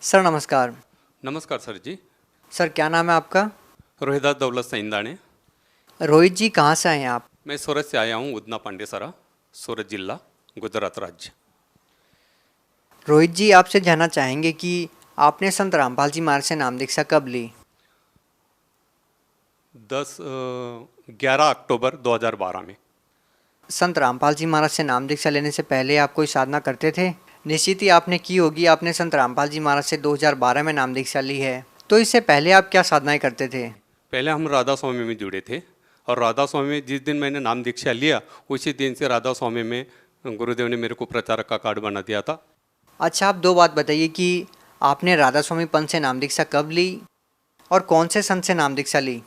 Sir नमस्कार। नमस्कार sir जी। Sir क्या नाम है आपका? रोहिदास दौलत सईंदाणे। रोहित जी कहाँ से आए हैं आप? मैं सूरत से आया हूँ, उदना पांडेसरा, सूरत जिला, गुजरात राज्य। रोहित जी आपसे जानना चाहेंगे कि आपने संत रामपाल जी महाराज से नाम दीक्षा कब ली? 11 अक्टूबर 2012 में। संत रामपाल जी महाराज से नाम दीक्षा लेने से पहले आप कोई साधना करते थे? निश्चित ही आपने की होगी। आपने संत रामपाल जी महाराज से 2012 में नाम दीक्षा ली है, तो इससे पहले आप क्या साधनाएं करते थे? पहले हम राधा स्वामी में जुड़े थे, और राधा स्वामी में जिस दिन मैंने नाम दीक्षा लिया उसी दिन से राधा स्वामी में गुरुदेव ने मेरे को प्रचारक का कार्ड बना दिया था। अच्छा, आप दो बात बताइए कि आपने राधा स्वामी पंथ से नाम दीक्षा कब ली और कौन से संत से नाम दीक्षा ली?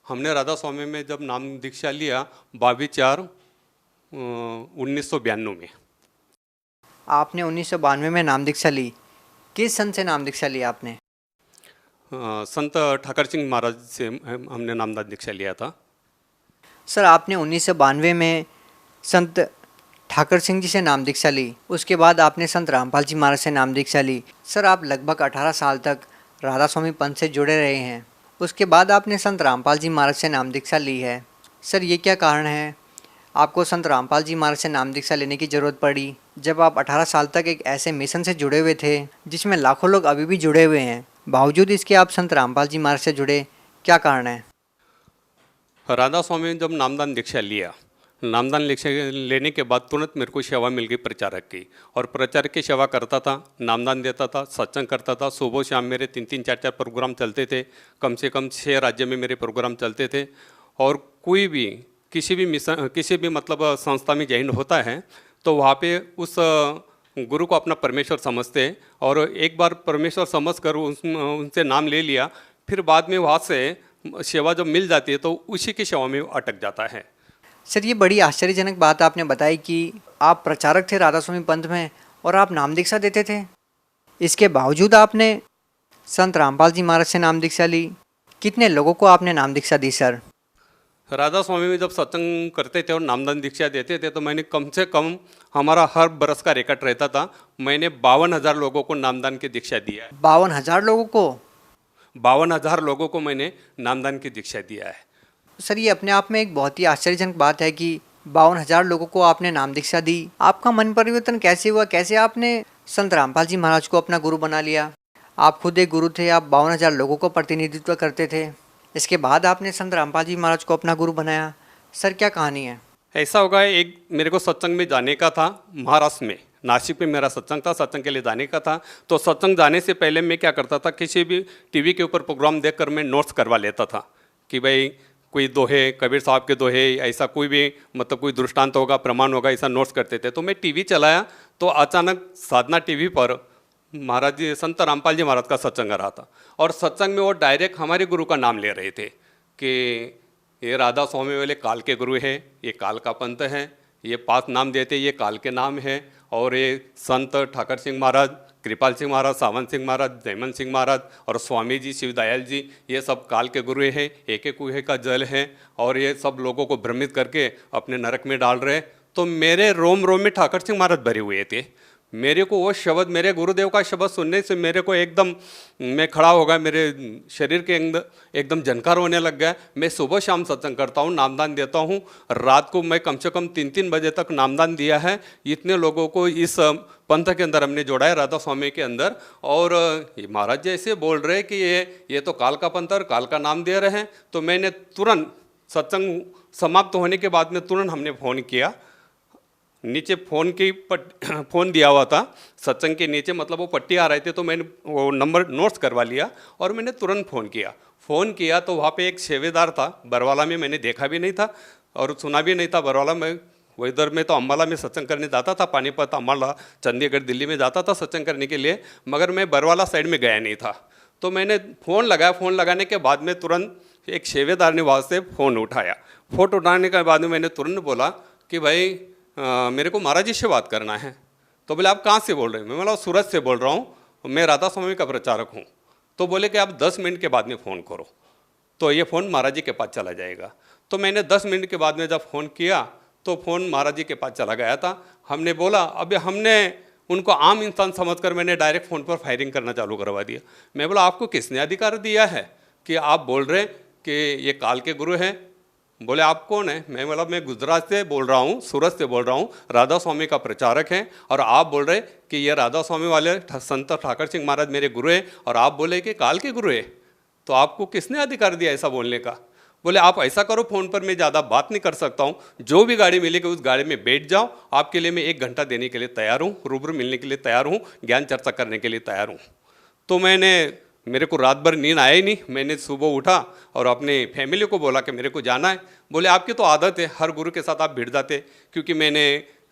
हमने राधा स्वामी में जब नाम दीक्षा लिया 22/4/1992 में। आपने 1992 में नाम दीक्षा ली। किस संत से नाम दीक्षा ली आपने? संत ठाकर सिंह महाराज से हमने नामदान दीक्षा लिया था। सर आपने 1992 में संत ठाकर सिंह जी से नाम दीक्षा ली, उसके बाद आपने संत रामपाल जी महाराज से नाम दीक्षा ली। सर आप लगभग 18 साल तक राधा स्वामी पंथ से जुड़े रहे हैं, उसके बाद आपने संत रामपाल जी महाराज से नाम दीक्षा ली है। सर ये क्या कारण है आपको संत रामपाल जी महाराज से नाम दीक्षा लेने की ज़रूरत पड़ी, जब आप 18 साल तक एक ऐसे मिशन से जुड़े हुए थे जिसमें लाखों लोग अभी भी जुड़े हुए हैं, बावजूद इसके आप संत रामपाल जी महाराज से जुड़े, क्या कारण है? राधा स्वामी ने जब नामदान दीक्षा लिया, नामदान दीक्षा लेने के बाद तुरंत मेरे को सेवा मिल गई प्रचारक की, और प्रचारक की सेवा करता था, नामदान देता था, सत्संग करता था। सुबह शाम मेरे 3-3 4-4 प्रोग्राम चलते थे, कम से कम 6 राज्य में मेरे प्रोग्राम चलते थे। और कोई भी किसी भी मिशन, किसी भी मतलब संस्था में ज्वाइन होता है तो वहाँ पे उस गुरु को अपना परमेश्वर समझते हैं, और एक बार परमेश्वर समझ कर उनसे नाम ले लिया, फिर बाद में वहाँ से सेवा जब मिल जाती है तो उसी की सेवा में अटक जाता है। सर ये बड़ी आश्चर्यजनक बात आपने बताई कि आप प्रचारक थे राधा स्वामी पंथ में और आप नाम दीक्षा देते थे, इसके बावजूद आपने संत रामपाल जी महाराज से नाम दीक्षा ली। कितने लोगों को आपने नाम दीक्षा दी सर? राधा स्वामी में जब सत्संग करते थे और नामदान दीक्षा देते थे तो मैंने कम से कम, हमारा हर बरस का रिकॉर्ड रहता था, मैंने 52,000 लोगों को नामदान की दीक्षा दिया है। 52,000 लोगों को? 52,000 लोगों को मैंने नामदान की दीक्षा दिया है। सर ये अपने आप में एक बहुत ही आश्चर्यजनक बात है कि 52,000 लोगों को आपने नाम दीक्षा दी। आपका मन परिवर्तन कैसे हुआ? कैसे आपने संत रामपाल जी महाराज को अपना गुरु बना लिया? आप खुद एक गुरु थे, आप 52,000 लोगों को प्रतिनिधित्व करते थे, इसके बाद आपने संत रामपाल जी महाराज को अपना गुरु बनाया। सर क्या कहानी है? ऐसा होगा, एक मेरे को सत्संग में जाने का था, महाराष्ट्र में, नासिक में मेरा सत्संग था, सत्संग के लिए जाने का था। तो सत्संग जाने से पहले मैं क्या करता था, किसी भी टीवी के ऊपर प्रोग्राम देखकर मैं नोट्स करवा लेता था कि भाई कोई दोहे, कबीर साहब के दोहे, ऐसा कोई भी मतलब कोई दृष्टांत होगा, प्रमाण होगा, ऐसा नोट्स करते थे। तो मैं टीवी चलाया तो अचानक साधना टीवी पर महाराज जी, संत रामपाल जी महाराज का सत्संग आ रहा था, और सत्संग में वो डायरेक्ट हमारे गुरु का नाम ले रहे थे कि ये राधा स्वामी वाले काल के गुरु है, ये काल का पंथ है, ये 5 नाम देते, ये काल के नाम है, और ये संत ठाकर सिंह महाराज, कृपाल सिंह महाराज, सावन सिंह महाराज, जयमन सिंह महाराज और स्वामी जी, शिवदयाल जी, ये सब काल के गुरु हैं, एक एक कुएं का जल है, और ये सब लोगों को भ्रमित करके अपने नरक में डाल रहे। तो मेरे रोम रोम में ठाकर सिंह महाराज भरे हुए थे। मेरे को वो शब्द, मेरे गुरुदेव का शब्द सुनने से मेरे को एकदम, मैं खड़ा हो गया, मेरे शरीर के अंदर एकदम झनकार होने लग गया। मैं सुबह शाम सत्संग करता हूँ, नामदान देता हूँ, रात को मैं कम से कम 3-3 बजे तक नामदान दिया है। इतने लोगों को इस पंथ के अंदर हमने जोड़ा है, राधा स्वामी के अंदर। और ये महाराज जी ऐसे बोल रहे कि ये तो काल का पंथ और काल का नाम दे रहे हैं। तो मैंने तुरंत सत्संग समाप्त होने के बाद में तुरंत हमने फ़ोन किया, नीचे फ़ोन दिया हुआ था सत्संग के नीचे, मतलब वो पट्टी आ रहे थे, तो मैंने वो नंबर नोट्स करवा लिया और मैंने तुरंत फ़ोन किया तो वहाँ पे एक सेवेदार था, बरवाला में, मैंने देखा भी नहीं था और सुना भी नहीं था। बरवाला में, वो इधर में तो अम्बाला में सत्संग करने जाता था, पानीपत, अम्बाला, चंडीगढ़, दिल्ली में जाता था सत्संग करने के लिए, मगर मैं बरवाला साइड में गया नहीं था। तो मैंने फ़ोन लगाया, फ़ोन लगाने के बाद में तुरंत एक सेवेदार ने वहाँ से फ़ोन उठाया। फ़ोन उठाने के बाद में मैंने तुरंत बोला कि भाई मेरे को महाराज जी से बात करना है। तो बोले आप कहाँ से बोल रहे हैं? मैं बोला सूरत से बोल रहा हूँ, मैं राधा स्वामी का प्रचारक हूँ। तो बोले कि आप 10 मिनट के बाद में फ़ोन करो तो ये फ़ोन महाराज जी के पास चला जाएगा। तो मैंने 10 मिनट के बाद में जब फ़ोन किया तो फ़ोन महाराज जी के पास चला गया था। हमने बोला, अब हमने उनको आम इंसान समझकर मैंने डायरेक्ट फ़ोन पर फायरिंग करना चालू करवा दिया। मैं बोला आपको किसने अधिकार दिया है कि आप बोल रहे कि ये काल के गुरु हैं? बोले आप कौन है? मैं बोला मैं गुजरात से बोल रहा हूँ, सूरत से बोल रहा हूँ, राधा स्वामी का प्रचारक हैं, और आप बोल रहे कि ये राधा स्वामी वाले संत ठाकर सिंह महाराज मेरे गुरु हैं, और आप बोले कि काल के गुरु है, तो आपको किसने अधिकार दिया ऐसा बोलने का? बोले आप ऐसा करो, फ़ोन पर मैं ज़्यादा बात नहीं कर सकता हूँ, जो भी गाड़ी मिलेगी उस गाड़ी में बैठ जाओ, आपके लिए मैं 1 घंटा देने के लिए तैयार हूँ, रूबरू मिलने के लिए तैयार हूँ, ज्ञान चर्चा करने के लिए तैयार हूँ। तो मेरे को रात भर नींद आया ही नहीं। मैंने सुबह उठा और अपने फैमिली को बोला कि मेरे को जाना है। बोले आपकी तो आदत है, हर गुरु के साथ आप भिड़ जाते, क्योंकि मैंने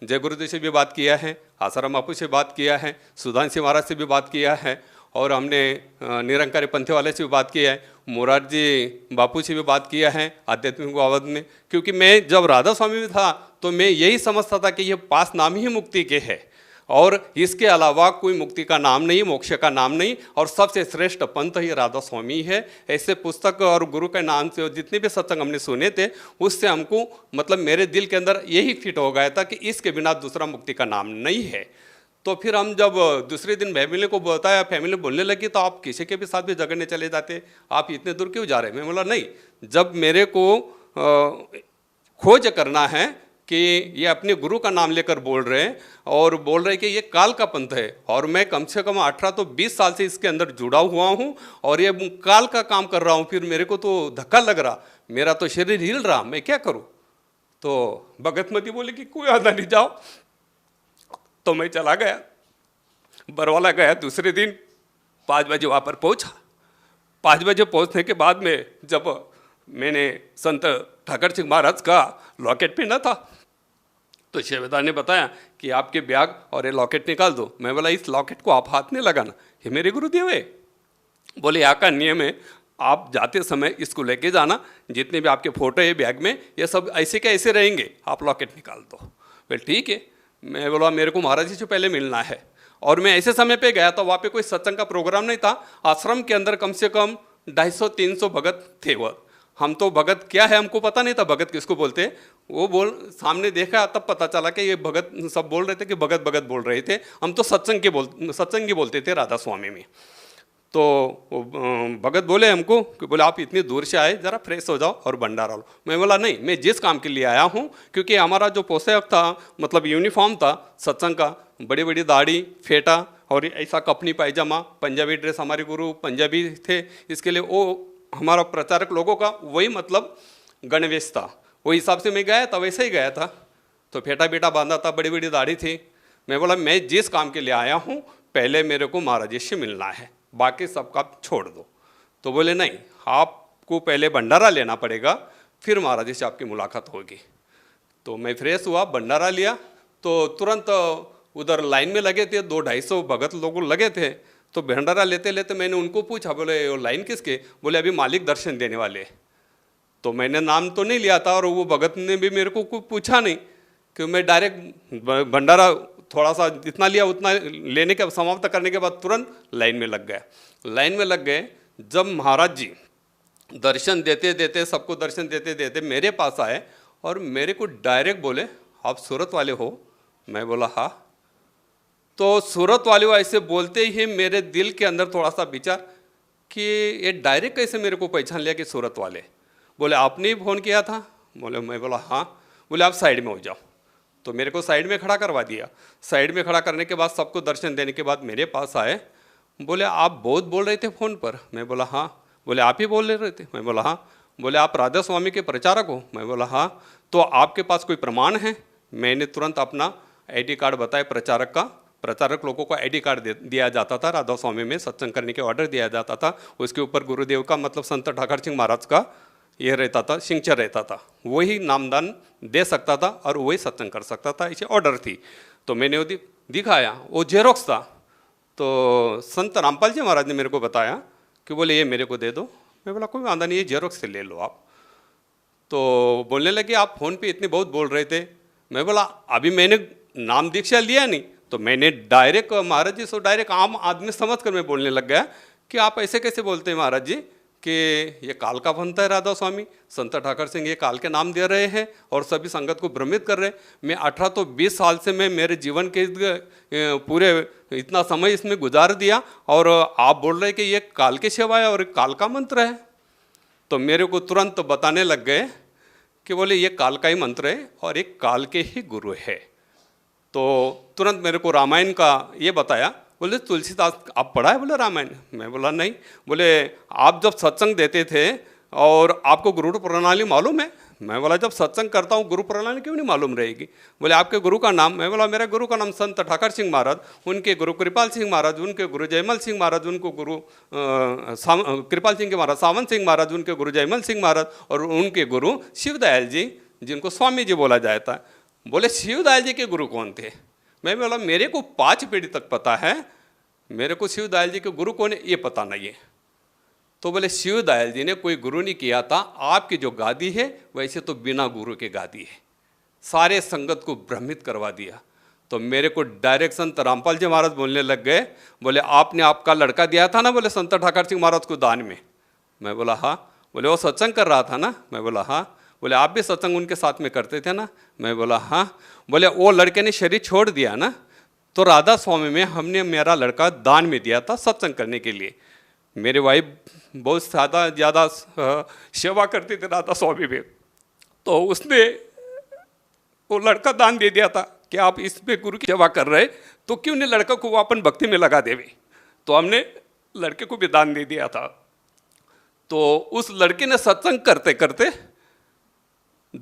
जय गुरुदेव से भी बात किया है, आसाराम बापू से बात किया है, सुधांशु महाराज से भी बात किया है, और हमने निरंकारी पंथे वाले से भी बात किया है, मोरारजी बापू से भी बात किया है आध्यात्मिक बाबत में। क्योंकि मैं जब राधा स्वामी में था तो मैं यही समझता था कि ये 5 नाम ही मुक्ति के है, और इसके अलावा कोई मुक्ति का नाम नहीं, मोक्ष का नाम नहीं, और सबसे श्रेष्ठ पंथ ही राधा स्वामी है। ऐसे पुस्तक और गुरु के नाम से जितने भी सत्संग हमने सुने थे, उससे हमको मतलब मेरे दिल के अंदर यही फिट हो गया था कि इसके बिना दूसरा मुक्ति का नाम नहीं है। तो फिर हम जब दूसरे दिन फैमिली को बताया, फैमिली बोलने लगी तो आप किसी के भी साथ भी झगड़ने चले जाते, आप इतने दूर क्यों जा रहे हैं? मैं बोला नहीं, जब मेरे को खोज करना है कि ये अपने गुरु का नाम लेकर बोल रहे हैं और बोल रहे हैं कि ये काल का पंथ है, और मैं कम से कम 18 तो 20 साल से इसके अंदर जुड़ा हुआ हूँ और ये काल का काम कर रहा हूँ, फिर मेरे को तो धक्का लग रहा, मेरा तो शरीर हिल रहा, मैं क्या करूँ? तो भगतमती बोले कि कोई आधा नहीं, जाओ। तो मैं चला गया, बरवाला गया। दूसरे दिन 5 बजे वहाँ पर पहुँचा। 5 बजे पहुँचने के बाद में जब मैंने संत ठाकर सिंह महाराज का लॉकेट पहना था तो शेवेदार ने बताया कि आपके बैग और ये लॉकेट निकाल दो। मैं बोला इस लॉकेट को आप हाथ नहीं लगाना, ये मेरे गुरुदेव है। बोले यहाँ का नियम है, आप जाते समय इसको लेके जाना, जितने भी आपके फोटो है बैग में ये सब ऐसे के ऐसे रहेंगे, आप लॉकेट निकाल दो। बोले ठीक है। मैं बोला मेरे को महाराज जी से पहले मिलना है, और मैं ऐसे समय पे गया था, वहाँ पे कोई सत्संग का प्रोग्राम नहीं था। आश्रम के अंदर कम से कम 250-300 भगत थे। वो हम तो भगत क्या है हमको पता नहीं था, भगत किसको बोलते। वो सामने देखा तब पता चला कि ये भगत सब बोल रहे थे कि भगत भगत बोल रहे थे। हम तो सत्संगी बोलते थे राधा स्वामी में। तो भगत बोले हमको कि बोले आप इतनी दूर से आए, ज़रा फ्रेश हो जाओ और भंडारा लो। मैं बोला नहीं, मैं जिस काम के लिए आया हूँ, क्योंकि हमारा जो पोशाक था मतलब यूनिफॉर्म था सत्संग का, बड़ी बड़ी दाढ़ी, फेटा और ऐसा कपनी पायजामा, पंजाबी ड्रेस, हमारे गुरु पंजाबी थे, इसके लिए वो हमारा प्रचारक लोगों का वही मतलब गणवेश था। वही हिसाब से मैं गया था, वैसे ही गया था। तो फेटा बेटा बांधा था, बड़ी बड़ी दाढ़ी थी। मैं बोला मैं जिस काम के लिए आया हूँ पहले मेरे को महाराज जी से मिलना है, बाकी सब काम छोड़ दो। तो बोले नहीं, आपको पहले भंडारा लेना पड़ेगा, फिर महाराज जी से आपकी मुलाकात होगी। तो मैं फ्रेश हुआ, भंडारा लिया, तो तुरंत उधर लाइन में लगे थे, 200-250 भगत लोग लगे थे। तो भंडारा लेते लेते मैंने उनको पूछा, बोले वो लाइन किसके? बोले अभी मालिक दर्शन देने वाले। तो मैंने नाम तो नहीं लिया था और वो भगत ने भी मेरे को कुछ पूछा नहीं, कि मैं डायरेक्ट भंडारा थोड़ा सा जितना लिया उतना लेने के समाप्त करने के बाद तुरंत लाइन में लग गया। लाइन में लग गए। जब महाराज जी दर्शन देते देते, सबको दर्शन देते देते मेरे पास आए और मेरे को डायरेक्ट बोले आप सूरत वाले हो? मैं बोला हाँ। तो सूरत वाले हो ऐसे बोलते ही मेरे दिल के अंदर थोड़ा सा विचार कि ये डायरेक्ट कैसे मेरे को पहचान लिया कि सूरत वाले। बोले आपने ही फ़ोन किया था? बोले मैं बोला हाँ। बोले आप साइड में हो जाओ। तो मेरे को साइड में खड़ा करवा दिया। साइड में खड़ा करने के बाद सबको दर्शन देने के बाद मेरे पास आए। बोले आप बहुत बोल रहे थे फ़ोन पर? मैं बोला हाँ। बोले आप ही बोल रहे थे? मैं बोला हाँ। बोले आप राधा स्वामी के प्रचारक हो? मैं बोला हाँ। तो आपके पास कोई प्रमाण है? मैंने तुरंत अपना ID कार्ड बताया प्रचारक का। प्रचारक लोगों को ID कार्ड दिया जाता था, राधा स्वामी में सत्संग करने के ऑर्डर दिया जाता था। उसके ऊपर गुरुदेव का मतलब संत ठाकर सिंह महाराज का ये रहता था, सिग्नेचर रहता था। वही नामदान दे सकता था और वही सत्संग कर सकता था, इसे ऑर्डर थी। तो मैंने वो दिखाया, वो जेरोक्स था। तो संत रामपाल जी महाराज ने मेरे को बताया कि बोले ये मेरे को दे दो। मैं बोला कोई वादा नहीं, ये जेरोक्स से ले लो आप। तो बोलने लगे आप फ़ोन पे इतने बहुत बोल रहे थे। मैं बोला अभी मैंने नाम दीक्षा लिया नहीं। तो मैंने डायरेक्ट महाराज जी से डायरेक्ट आम आदमी समझ कर मैं बोलने लग गया कि आप ऐसे कैसे बोलते हैं महाराज जी कि ये काल का बनता है राधा स्वामी, संत ठाकर सिंह ये काल के नाम दे रहे हैं और सभी संगत को भ्रमित कर रहे हैं। मैं 18 तो 20 साल से मैं मेरे जीवन के पूरे इतना समय इसमें गुजार दिया और आप बोल रहे कि ये काल की सेवा है और काल का मंत्र है। तो मेरे को तुरंत बताने लग गए कि बोले ये काल का ही मंत्र है और एक काल के ही गुरु है। तो तुरंत मेरे को रामायण का ये बताया। बोले तुलसीदास आप पढ़ा है? बोले रामायण। मैं बोला नहीं। बोले आप जब सत्संग देते थे और आपको गुरु प्रणाली मालूम है? मैं बोला जब सत्संग करता हूँ गुरु प्रणाली क्यों नहीं मालूम रहेगी। बोले आपके गुरु का नाम? मैं बोला मेरा गुरु का नाम संत ठाकर सिंह महाराज, उनके गुरु कृपाल सिंह महाराज, उनके गुरु जयमल सिंह महाराज, उनको गुरु कृपाल सिंह के महाराज सावन सिंह महाराज, उनके गुरु जयमल सिंह महाराज और उनके गुरु शिवदयाल जी जिनको स्वामी जी बोला जाता है। बोले शिवदयाल जी के गुरु कौन थे? मैं बोला मेरे को 5 पीढ़ी तक पता है, मेरे को शिवदयाल जी के गुरु कौन है ये पता नहीं है। तो बोले शिवदयाल जी ने कोई गुरु नहीं किया था, आपकी जो गादी है वैसे तो बिना गुरु के गादी है। सारे संगत को भ्रमित करवा दिया। तो मेरे को डायरेक्ट संत रामपाल जी महाराज बोलने लग गए। बोले आपने आपका लड़का दिया था ना बोले संत ठाकर सिंह महाराज को दान में। मैं बोला हाँ। बोले वो सत्संग कर रहा था ना? मैं बोला हाँ। बोले आप भी सत्संग उनके साथ में करते थे ना? मैं बोला हाँ। बोले वो लड़के ने शरीर छोड़ दिया ना, तो राधा स्वामी में हमने मेरा लड़का दान में दिया था सत्संग करने के लिए। मेरे वाइफ बहुत ज़्यादा सेवा करती थी राधा स्वामी में, तो उसने वो लड़का दान दे दिया था कि आप इस पे गुरु की सेवा कर रहे तो क्यों नहीं लड़का को वो अपन भक्ति में लगा देवे। तो हमने लड़के को भी दान दे दिया था। तो उस लड़के ने सत्संग करते करते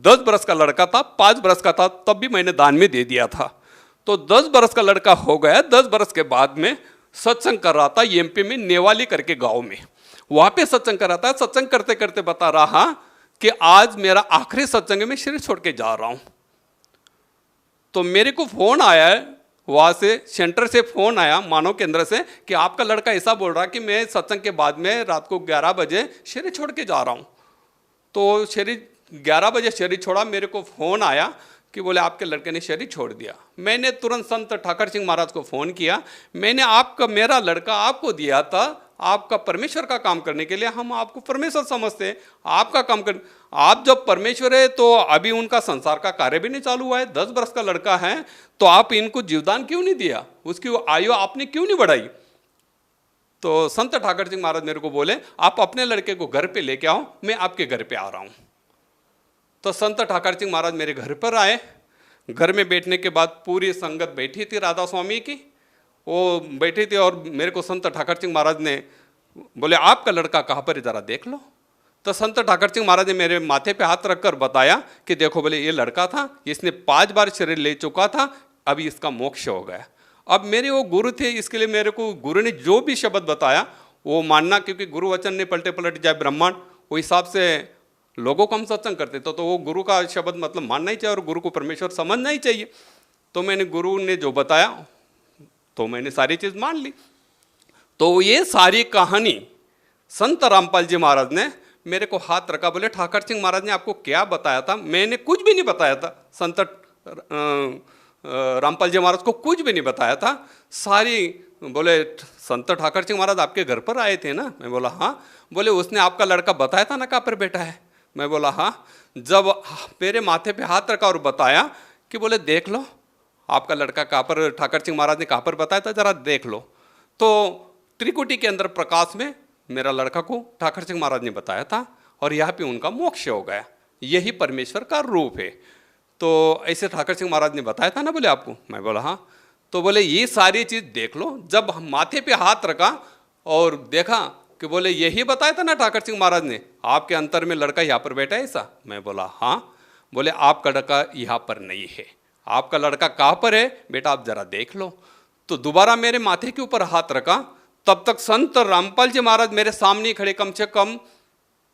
10 बरस का लड़का था, 5 बरस का था तब भी मैंने दान में दे दिया था। तो 10 बरस का लड़का हो गया। 10 बरस के बाद में सत्संग कर रहा था एमपी में नेवाली करके गांव में, वहां पे सत्संग कर रहा था। सत्संग करते करते बता रहा कि आज मेरा आखिरी सत्संग है, मैं शरीर छोड़ के जा रहा हूं। तो मेरे को फोन आया है वहां से, सेंटर से फोन आया मानव केंद्र से कि आपका लड़का ऐसा बोल रहा कि मैं सत्संग के बाद में रात को 11 बजे शरीर छोड़ के जा रहा हूं। तो शरीर 11 बजे शरीर छोड़ा, मेरे को फोन आया कि बोले आपके लड़के ने शरीर छोड़ दिया। मैंने तुरंत संत ठाकर सिंह महाराज को फ़ोन किया। मैंने मेरा लड़का आपको दिया था आपका परमेश्वर का काम करने के लिए, हम आपको परमेश्वर समझते हैं, आपका काम कर, आप जब परमेश्वर है तो अभी उनका संसार का कार्य भी नहीं चालू हुआ है, 10 वर्ष का लड़का है, तो आप इनको जीवदान क्यों नहीं दिया, उसकी आयु आपने क्यों नहीं बढ़ाई। तो संत ठाकर सिंह महाराज मेरे को बोले आप अपने लड़के को घर पे लेके आओ, मैं आपके घर पे आ रहा हूँ। तो संत ठाकर सिंह महाराज मेरे घर पर आए। घर में बैठने के बाद पूरी संगत बैठी थी राधा स्वामी की, वो बैठी थी और मेरे को संत ठाकर सिंह महाराज ने बोले आपका लड़का कहाँ पर है ज़रा देख लो। तो संत ठाकर सिंह महाराज ने मेरे माथे पे हाथ रखकर बताया कि देखो बोले ये लड़का था, इसने 5 बार शरीर ले चुका था, अभी इसका मोक्ष हो गया। अब मेरे वो गुरु थे, इसके लिए मेरे को गुरु ने जो भी शब्द बताया वो मानना, क्योंकि गुरु वचन ने पलटे पलट जाए ब्रह्मांड, वो हिसाब से लोगों को हम सत्संग करते तो वो गुरु का शब्द मतलब मानना ही चाहिए और गुरु को परमेश्वर समझना ही चाहिए। तो मैंने गुरु ने जो बताया तो मैंने सारी चीज़ मान ली। तो ये सारी कहानी संत रामपाल जी महाराज ने मेरे को हाथ रखा, बोले ठाकर सिंह महाराज ने आपको क्या बताया था। मैंने कुछ भी नहीं बताया था, संत रामपाल जी महाराज को कुछ भी नहीं बताया था। सारी बोले संत ठाकर सिंह महाराज आपके घर पर आए थे ना? मैं बोला हाँ। बोले उसने आपका लड़का बताया था ना कहाँ पर बैठा है? मैं बोला हाँ। जब मेरे माथे पे हाथ रखा और बताया कि बोले देख लो आपका लड़का कहाँ पर, ठाकर सिंह महाराज ने कहाँ पर बताया था जरा देख लो। तो त्रिकुटी के अंदर प्रकाश में मेरा लड़का को ठाकर सिंह महाराज ने बताया था और यहाँ पे उनका मोक्ष हो गया, यही परमेश्वर का रूप है। तो ऐसे ठाकर सिंह महाराज ने बताया था ना बोले आपको? मैं बोला हाँ। तो बोले ये सारी चीज़ देख लो। जब माथे पे हाथ रखा और देखा कि बोले यही बताया था ना ठाकर सिंह महाराज ने, आपके अंतर में लड़का यहाँ पर बैठा है ऐसा? मैं बोला हाँ। बोले आपका लड़का यहाँ पर नहीं है, आपका लड़का कहाँ पर है बेटा आप जरा देख लो। तो दोबारा मेरे माथे के ऊपर हाथ रखा। तब तक संत रामपाल जी महाराज मेरे सामने खड़े, कम से कम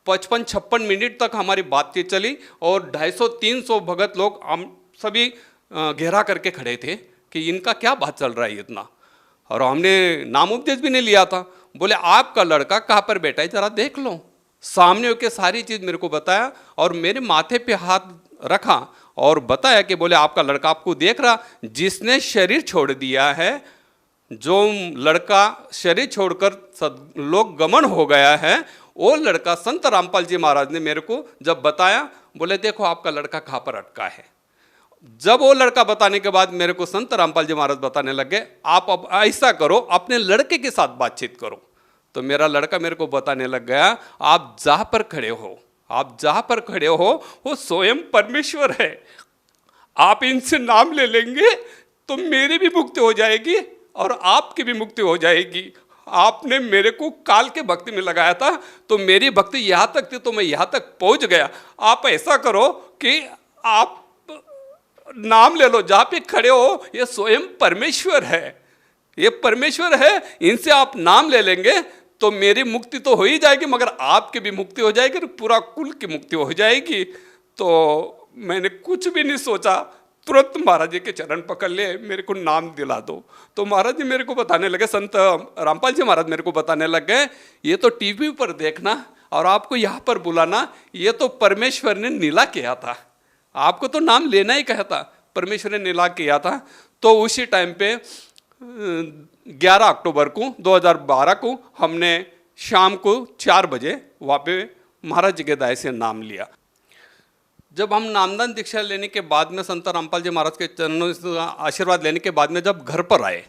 55-56 मिनट तक हमारी बातचीत चली और 250-300 भगत लोग हम सभी घेरा करके खड़े थे कि इनका क्या बात चल रहा है इतना। और हमने नाम उपदेश भी नहीं लिया था। बोले आपका लड़का कहाँ पर बैठा है जरा देख लो। सामने होकर सारी चीज़ मेरे को बताया और मेरे माथे पे हाथ रखा और बताया कि बोले आपका लड़का आपको देख रहा, जिसने शरीर छोड़ दिया है जो लड़का शरीर छोड़कर लोक गमन हो गया है, वो लड़का संत रामपाल जी महाराज ने मेरे को जब बताया, बोले देखो आपका लड़का कहाँ पर अटका है। जब वो लड़का बताने के बाद मेरे को संत रामपाल जी महाराज बताने लगे, आप अब ऐसा करो, अपने लड़के के साथ बातचीत करो। तो मेरा लड़का मेरे को बताने लग गया, आप जहाँ पर खड़े हो, आप जहाँ पर खड़े हो वो स्वयं परमेश्वर है, आप इनसे नाम ले लेंगे तो मेरी भी मुक्ति हो जाएगी और आपकी भी मुक्ति हो जाएगी। आपने मेरे को काल के भक्ति में लगाया था तो मेरी भक्ति यहाँ तक थी तो मैं यहाँ तक पहुँच गया। आप ऐसा करो कि आप नाम ले लो, जहाँ पे खड़े हो ये स्वयं परमेश्वर है, ये परमेश्वर है, इनसे आप नाम ले लेंगे तो मेरी मुक्ति तो हो ही जाएगी, मगर आपकी भी मुक्ति हो जाएगी और पूरा कुल की मुक्ति हो जाएगी। तो मैंने कुछ भी नहीं सोचा, तुरंत महाराज जी के चरण पकड़ लिए, मेरे को नाम दिला दो। तो महाराज जी मेरे को बताने लगे, संत रामपाल जी महाराज मेरे को बताने लग गए, ये तो टीवी पर देखना और आपको यहाँ पर बुलाना, ये तो परमेश्वर ने नीला किया था, आपको तो नाम लेना ही कहा था, परमेश्वर ने नीला किया था। तो उसी टाइम पे 11 अक्टूबर को 2012 को हमने शाम को 4 बजे वहाँ पे महाराज जी के दाय से नाम लिया। जब हम नामदान दीक्षा लेने के बाद में संत रामपाल जी महाराज के चरणों से आशीर्वाद लेने के बाद में जब घर पर आए,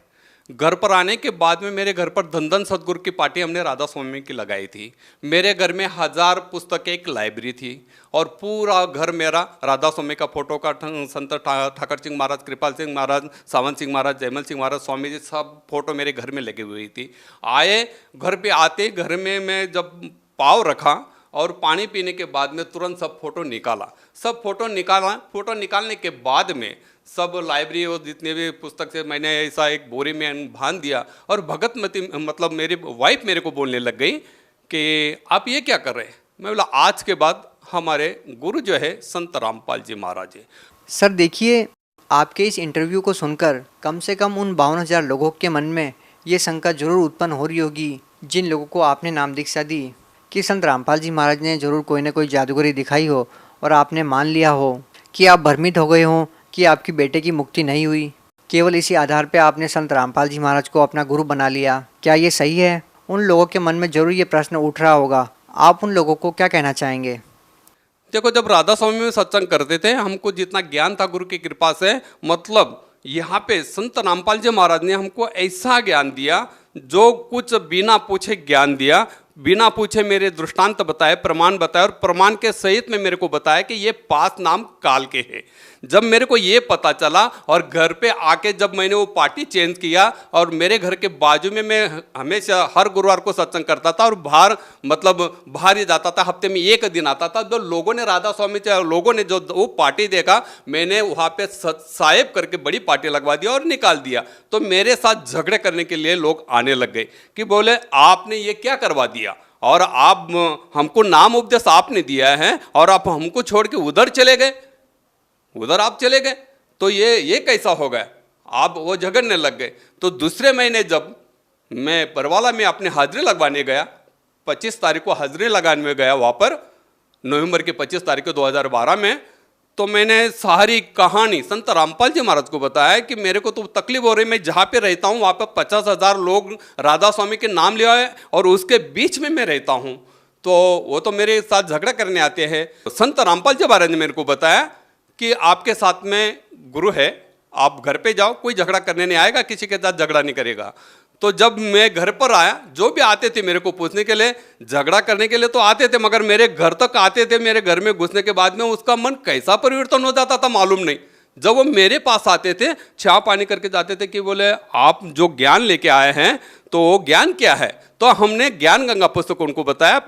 घर पर आने के बाद में मेरे घर पर धन धन सतगुरु की पार्टी हमने राधा स्वामी की लगाई थी। मेरे घर में 1000 पुस्तकें, एक लाइब्रेरी थी और पूरा घर मेरा राधा स्वामी का फोटो का, संत ठाकर सिंह महाराज, कृपाल सिंह महाराज, सावंत सिंह महाराज, जयमल सिंह महाराज, स्वामी जी, सब फोटो मेरे घर में लगी हुई थी। आए घर पे आते घर में मैं जब पाँव रखा और पानी पीने के बाद में तुरंत सब फोटो निकाला, सब फोटो निकाला। फोटो निकालने के बाद में सब लाइब्रेरी और जितने भी पुस्तक से मैंने ऐसा एक बोरी में बांध दिया और भगतमती मतलब मेरी वाइफ मेरे को बोलने लग गई कि आप ये क्या कर रहे हैं। मैं बोला आज के बाद हमारे गुरु जो है संत रामपाल जी महाराज है। सर देखिए, आपके इस इंटरव्यू को सुनकर कम से कम उन 52,000 लोगों के मन में ये शंका जरूर उत्पन्न हो रही होगी, जिन लोगों को आपने नाम दीक्षा दी कि संत रामपाल जी महाराज ने जरूर कोई ना कोई जादूगरी दिखाई हो और आपने मान लिया हो, कि आप भ्रमित हो गए हों कि आपकी बेटे की मुक्ति नहीं हुई। केवल इसी आधार पे आपने संत रामपाल जी महाराज को अपना गुरु बना लिया। क्या ये सही है? उन लोगों के मन में जरूर ये प्रश्न उठ रहा होगा, आप उन लोगों को क्या कहना चाहेंगे? देखो, जब राधा स्वामी में सत्संग करते थे, हमको जितना ज्ञान था गुरु की कृपा से, मतलब यहाँ पे संत रामपाल जी महाराज ने हमको ऐसा ज्ञान दिया, जो कुछ बिना पूछे ज्ञान दिया, बिना पूछे मेरे दृष्टांत बताए, प्रमाण बताए और प्रमाण के सहित में मेरे को बताया कि ये 5 नाम काल के हैं। जब मेरे को ये पता चला और घर पे आके जब मैंने वो पार्टी चेंज किया और मेरे घर के बाजू में मैं हमेशा हर गुरुवार को सत्संग करता था और बाहर ही जाता था, हफ्ते में 1 दिन आता था। जो लोगों ने राधा स्वामी लोगों ने जो वो पार्टी देखा, मैंने वहाँ पे साहेब करके बड़ी पार्टी लगवा दिया और निकाल दिया। तो मेरे साथ झगड़े करने के लिए लोग आने लग गए कि बोले आपने ये क्या करवा दिया और आप हमको नाम उपदेश आपने दिया है और आप हमको छोड़ के उधर चले गए, उधर आप चले गए, तो ये कैसा हो गया। आप वो झगड़ने लग गए। तो दूसरे महीने जब मैं परवाला में अपने हाजिरी लगवाने गया, 25 तारीख को हाजिरी लगाने गया वहाँ पर, नवंबर की 25 तारीख को 2012 में, तो मैंने सारी कहानी संत रामपाल जी महाराज को बताया कि मेरे को तो तकलीफ हो रही, मैं जहाँ पे रहता हूँ वहाँ पे 50,000 लोग राधा स्वामी के नाम लिया है और उसके बीच में मैं रहता हूँ, तो वो तो मेरे साथ झगड़ा करने आते हैं। संत रामपाल जी महाराज ने मेरे को बताया कि आपके साथ में गुरु है, आप घर पे जाओ, कोई झगड़ा करने नहीं आएगा, किसी के साथ झगड़ा नहीं करेगा। तो जब मैं घर पर आया, जो भी आते थे मेरे को पूछने के लिए, झगड़ा करने के लिए तो आते थे, मगर मेरे घर तक आते थे, मेरे घर में घुसने के बाद में उसका मन कैसा परिवर्तन हो जाता था मालूम नहीं। जब वो मेरे पास आते थे, चाय पानी करके जाते थे कि बोले आप जो ज्ञान लेके आए हैं तो वो ज्ञान क्या है। तो हमने ज्ञान गंगा पुस्तक उनको बताया,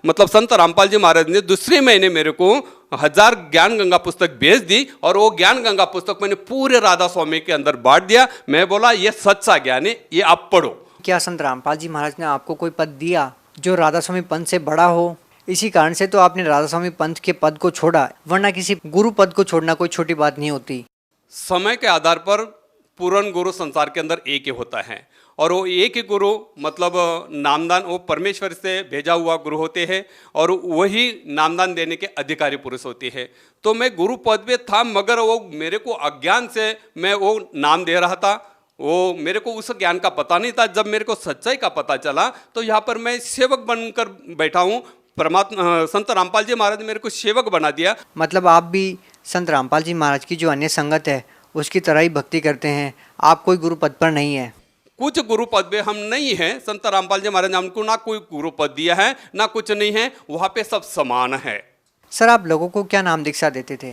मतलब संत रामपाल जी महाराज ने दूसरे महीने मेरे को 1000 ज्ञान गंगा पुस्तक भेज दी और वो ज्ञान गंगा पुस्तक मैंने पूरे राधा स्वामी के अंदर बांट दिया। मैं बोला ये सच्चा ज्ञान है, ये आप पढ़ो। क्या संत रामपाल जी महाराज ने आपको कोई पद दिया जो राधा स्वामी पंथ से बड़ा हो? इसी कारण से तो आपने राधा स्वामी पंथ के पद को छोड़ा, वरना किसी गुरु पद को छोड़ना कोई छोटी बात नहीं होती। समय के आधार पर पूर्ण गुरु संसार के अंदर एक ही होता है और वो एक ही गुरु मतलब नामदान वो परमेश्वर से भेजा हुआ गुरु होते हैं और वही नामदान देने के अधिकारी पुरुष होते हैं। तो मैं गुरु पद पे था, मगर वो मेरे को अज्ञान से मैं वो नाम दे रहा था, वो मेरे को उस ज्ञान का पता नहीं था। जब मेरे को सच्चाई का पता चला तो यहाँ पर मैं सेवक बनकर बैठा हूँ। परमात्मा संत रामपाल जी महाराज ने मेरे को सेवक बना दिया। मतलब आप भी संत रामपाल जी महाराज की जो अन्य संगत है उसकी तरह ही भक्ति करते हैं, आप कोई गुरु पद पर नहीं है? कुछ गुरु पद पे हम नहीं हैं। संत रामपाल जी महाराज ने हमको ना कोई गुरु पद दिया है ना कुछ नहीं है, वहाँ पे सब समान है। सर आप लोगों को क्या नाम दीक्षा देते थे?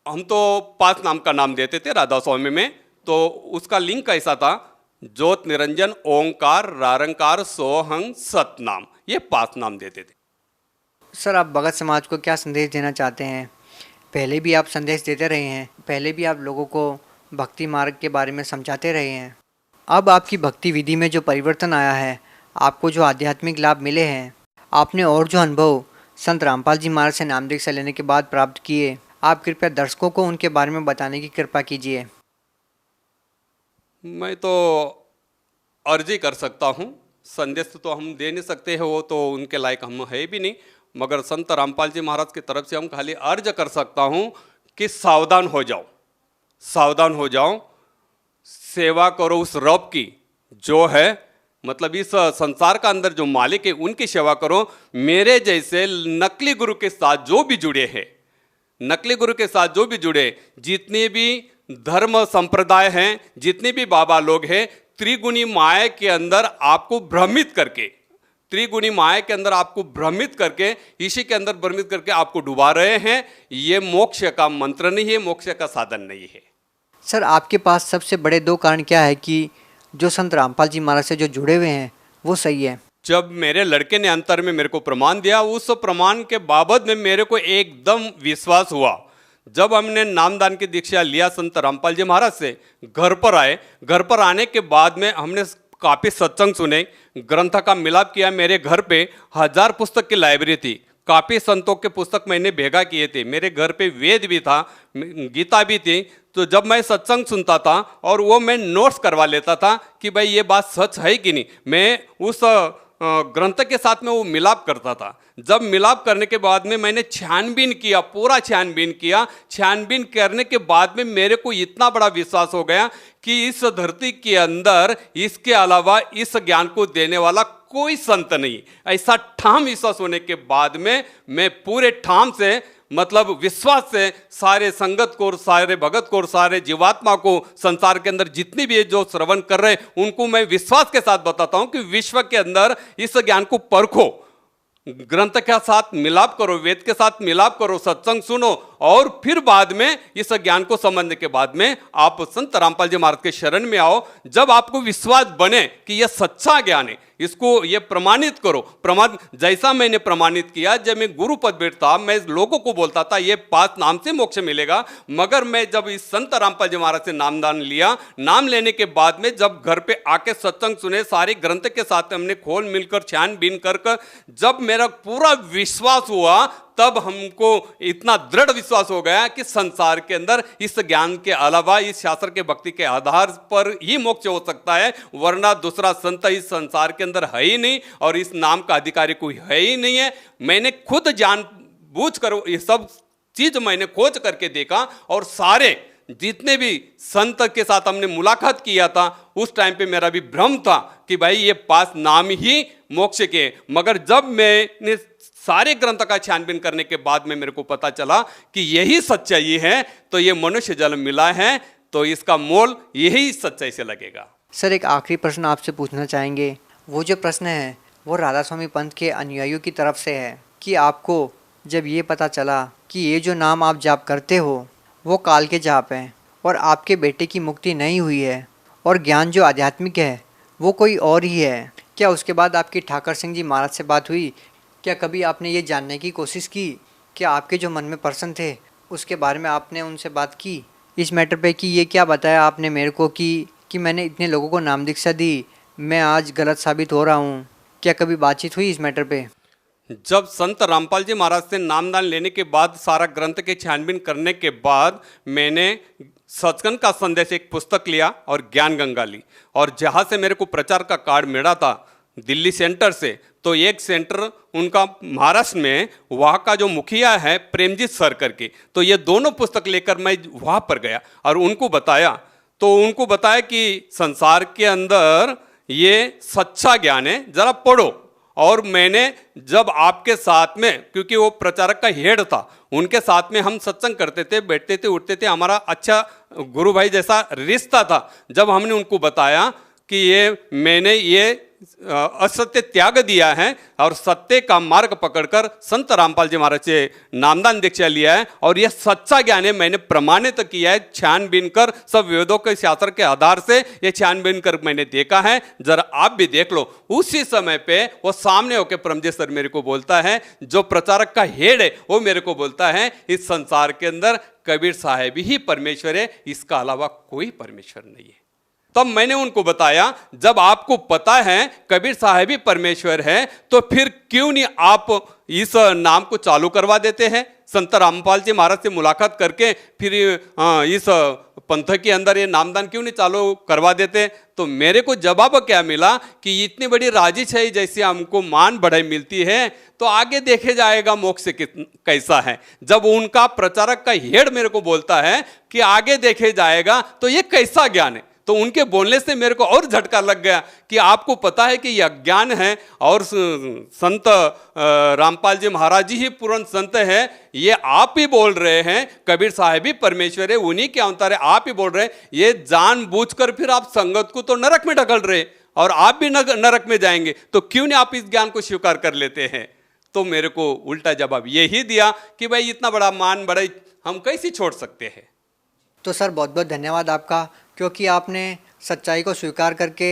हम तो 5 नाम का नाम देते थे राधा स्वामी में। तो उसका लिंक ऐसा था, ज्योत निरंजन ओंकार रारंकार सोहंग सतनाम, ये 5 नाम देते थे। सर आप भगत समाज को क्या संदेश देना चाहते हैं? पहले भी आप संदेश देते रहे हैं, पहले भी आप लोगों को भक्ति मार्ग के बारे में समझाते रहे हैं। अब आपकी भक्ति विधि में जो परिवर्तन आया है, आपको जो आध्यात्मिक लाभ मिले हैं, आपने और जो अनुभव संत रामपाल जी महाराज से नाम दीक्षा लेने के बाद प्राप्त किए, आप कृपया दर्शकों को उनके बारे में बताने की कृपा कीजिए। मैं तो अर्जी कर सकता हूँ, संदेश तो हम दे नहीं सकते हैं, वो तो उनके लायक हम है भी नहीं। मगर संत रामपाल जी महाराज की तरफ से हम खाली अर्ज कर सकता हूँ कि सावधान हो जाओ, सावधान हो जाओ, सेवा करो उस रब की जो है, मतलब इस संसार का अंदर जो मालिक है उनकी सेवा करो। मेरे जैसे नकली गुरु के साथ जो भी जुड़े हैं, नकली गुरु के साथ जो भी जुड़े, जितने भी धर्म संप्रदाय हैं, जितने भी बाबा लोग हैं, त्रिगुणी माया के अंदर आपको भ्रमित करके, त्रिगुणी माया के अंदर आपको भ्रमित करके, इसी के अंदर भ्रमित करके आपको डुबा रहे हैं। ये मोक्ष का मंत्र नहीं है, मोक्ष का साधन नहीं है। सर आपके पास सबसे बड़े 2 कारण क्या है कि जो संत रामपाल जी महाराज से जो जुड़े हुए हैं वो सही है? जब मेरे लड़के ने अंतर में मेरे को प्रमाण दिया, उस प्रमाण के बाबत में मेरे को एकदम विश्वास हुआ। जब हमने नामदान की दीक्षा लिया संत रामपाल जी महाराज से, घर पर आए, घर पर आने के बाद में हमने काफ़ी सत्संग सुने, ग्रंथ का मिलाप किया। मेरे घर पे 1000 पुस्तक की लाइब्रेरी थी, काफ़ी संतों के पुस्तक मैंने भेगा किए थे, मेरे घर पे वेद भी था, गीता भी थी। तो जब मैं सत्संग सुनता था और वो मैं नोट्स करवा लेता था कि भाई ये बात सच है कि नहीं, मैं उस ग्रंथ के साथ में वो मिलाप करता था। जब मिलाप करने के बाद में मैंने छानबीन किया, पूरा छानबीन किया। छानबीन करने के बाद में मेरे को इतना बड़ा विश्वास हो गया कि इस धरती के अंदर इसके अलावा इस ज्ञान को देने वाला कोई संत नहीं। ऐसा ठाम विश्वास होने के बाद में मैं पूरे ठाम से, मतलब विश्वास से, सारे संगत को, सारे भगत को, सारे जीवात्मा को, संसार के अंदर जितनी भी जो श्रवण कर रहे हैं उनको मैं विश्वास के साथ बताता हूं कि विश्व के अंदर इस ज्ञान को परखो, ग्रंथ के साथ मिलाप करो, वेद के साथ मिलाप करो, सत्संग सुनो, और फिर बाद में इस ज्ञान को समझने के बाद में आप संत रामपाल जी महाराज के शरण में आओ। जब आपको विश्वास बने कि यह सच्चा ज्ञान है, इसको ये प्रमाणित करो। प्रमाण जैसा मैंने प्रमाणित किया, जब मैं गुरु पद बैठता, मैं लोगों को बोलता था ये 5 नाम से मोक्ष मिलेगा। मगर मैं जब इस संत रामपाल जी महाराज से नामदान लिया, नाम लेने के बाद में जब घर पे आके सत्संग सुने, सारे ग्रंथ के साथ हमने खोल मिलकर छानबीन कर जब मेरा पूरा विश्वास हुआ, तब हमको इतना दृढ़ विश्वास हो गया कि संसार के अंदर इस ज्ञान के अलावा, इस शास्त्र के भक्ति के आधार पर ही मोक्ष हो सकता है, वरना दूसरा संत इस संसार के अंदर है ही नहीं और इस नाम का अधिकारी कोई है ही नहीं है। मैंने खुद जानबूझ कर ये सब चीज मैंने खोज करके देखा, और सारे जितने भी संत के साथ हमने मुलाकात किया था, उस टाइम पे मेरा भी भ्रम था कि भाई ये 5 नाम ही मोक्ष के। मगर जब मैंने सारे ग्रंथ का छानबीन करने के बाद में मेरे को पता चला कि यही सच्चाई है, तो ये मनुष्य जन्म मिला है, तो इसका मोल यही सच्चाई से लगेगा। सर एक आखिरी प्रश्न आपसे पूछना चाहेंगे। वो जो प्रश्न है वो राधा स्वामी पंथ के अनुयायियों की तरफ से है कि आपको जब ये पता चला कि ये जो नाम आप जाप करते हो वो काल के जाप हैं और आपके बेटे की मुक्ति नहीं हुई है और ज्ञान जो आध्यात्मिक है वो कोई और ही है, क्या उसके बाद आपकी ठाकर सिंह जी महाराज से बात हुई? क्या कभी आपने ये जानने की कोशिश की कि आपके जो मन में प्रश्न थे उसके बारे में आपने उनसे बात की इस मैटर पे कि ये क्या बताया आपने मेरे को कि मैंने इतने लोगों को नाम दीक्षा दी, मैं आज गलत साबित हो रहा हूँ? क्या कभी बातचीत हुई इस मैटर पे? जब संत रामपाल जी महाराज से नामदान लेने के बाद, सारा ग्रंथ के छानबीन करने के बाद, मैंने सचखंड का संदेश एक पुस्तक लिया और ज्ञान गंगा ली, और जहाँ से मेरे को प्रचार का कार्ड मिला था, दिल्ली सेंटर से, तो एक सेंटर उनका महाराष्ट्र में, वहाँ का जो मुखिया है प्रेमजीत सर करके, तो ये दोनों पुस्तक लेकर मैं वहाँ पर गया और उनको बताया। तो उनको बताया कि संसार के अंदर ये सच्चा ज्ञान है, जरा पढ़ो। और मैंने जब आपके साथ में, क्योंकि वो प्रचारक का हेड था, उनके साथ में हम सत्संग करते थे, बैठते थे, उठते थे, हमारा अच्छा गुरु भाई जैसा रिश्ता था। जब हमने उनको बताया कि ये मैंने ये असत्य त्याग दिया है और सत्य का मार्ग पकड़कर संत रामपाल जी महाराज से नामदान दीक्षा लिया है और यह सच्चा ज्ञान है, मैंने प्रमाणित किया है छानबीन कर, सब वेदों के शास्त्र के आधार से ये छानबीन कर मैंने देखा है, जरा आप भी देख लो। उसी समय पे वो सामने होकर परमजीत सर मेरे को बोलता है, जो प्रचारक का हेड है वो मेरे को बोलता है, इस संसार के अंदर कबीर साहब ही परमेश्वर है, इसका अलावा कोई परमेश्वर नहीं है। तब मैंने उनको बताया, जब आपको पता है कबीर साहब ही परमेश्वर है, तो फिर क्यों नहीं आप इस नाम को चालू करवा देते हैं, संत रामपाल जी महाराज से मुलाकात करके फिर इस पंथ के अंदर ये नामदान क्यों नहीं चालू करवा देते। तो मेरे को जवाब क्या मिला कि इतनी बड़ी राजिश है, जैसे हमको मान बढ़ाई मिलती है, तो आगे देखे जाएगा मोक्ष कैसा है। जब उनका प्रचारक का हेड मेरे को बोलता है कि आगे देखे जाएगा, तो ये कैसा ज्ञान है। तो उनके बोलने से मेरे को और झटका लग गया कि आपको पता है कि यह ज्ञान है और संत रामपाल जी महाराज जी ही पूर्ण संत है, ये आप ही बोल रहे हैं कबीर साहब ही परमेश्वर है, उन्हीं के अवतार है, आप ही बोल रहे हैं, ये जानबूझकर फिर आप संगत को तो नरक में ढकल रहे और आप भी नरक में जाएंगे, तो क्यों नहीं आप इस ज्ञान को स्वीकार कर लेते हैं। तो मेरे को उल्टा जवाब यही दिया कि भाई इतना बड़ा मान बड़ाई हम कैसे छोड़ सकते हैं। तो सर बहुत बहुत धन्यवाद आपका, क्योंकि आपने सच्चाई को स्वीकार करके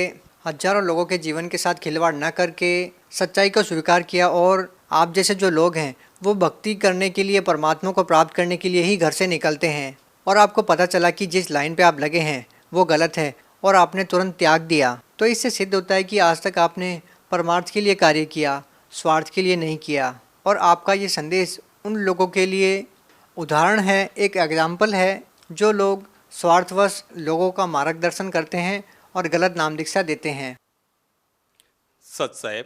हजारों लोगों के जीवन के साथ खिलवाड़ न करके सच्चाई को स्वीकार किया। और आप जैसे जो लोग हैं वो भक्ति करने के लिए, परमात्मा को प्राप्त करने के लिए ही घर से निकलते हैं, और आपको पता चला कि जिस लाइन पे आप लगे हैं वो गलत है और आपने तुरंत त्याग दिया। तो इससे सिद्ध होता है कि आज तक आपने परमार्थ के लिए कार्य किया, स्वार्थ के लिए नहीं किया। और आपका ये संदेश उन लोगों के लिए उदाहरण है, एक एग्जाम्पल है, जो लोग स्वार्थवश लोगों का मार्गदर्शन करते हैं और गलत नाम दीक्षा देते हैं। सच साहेब,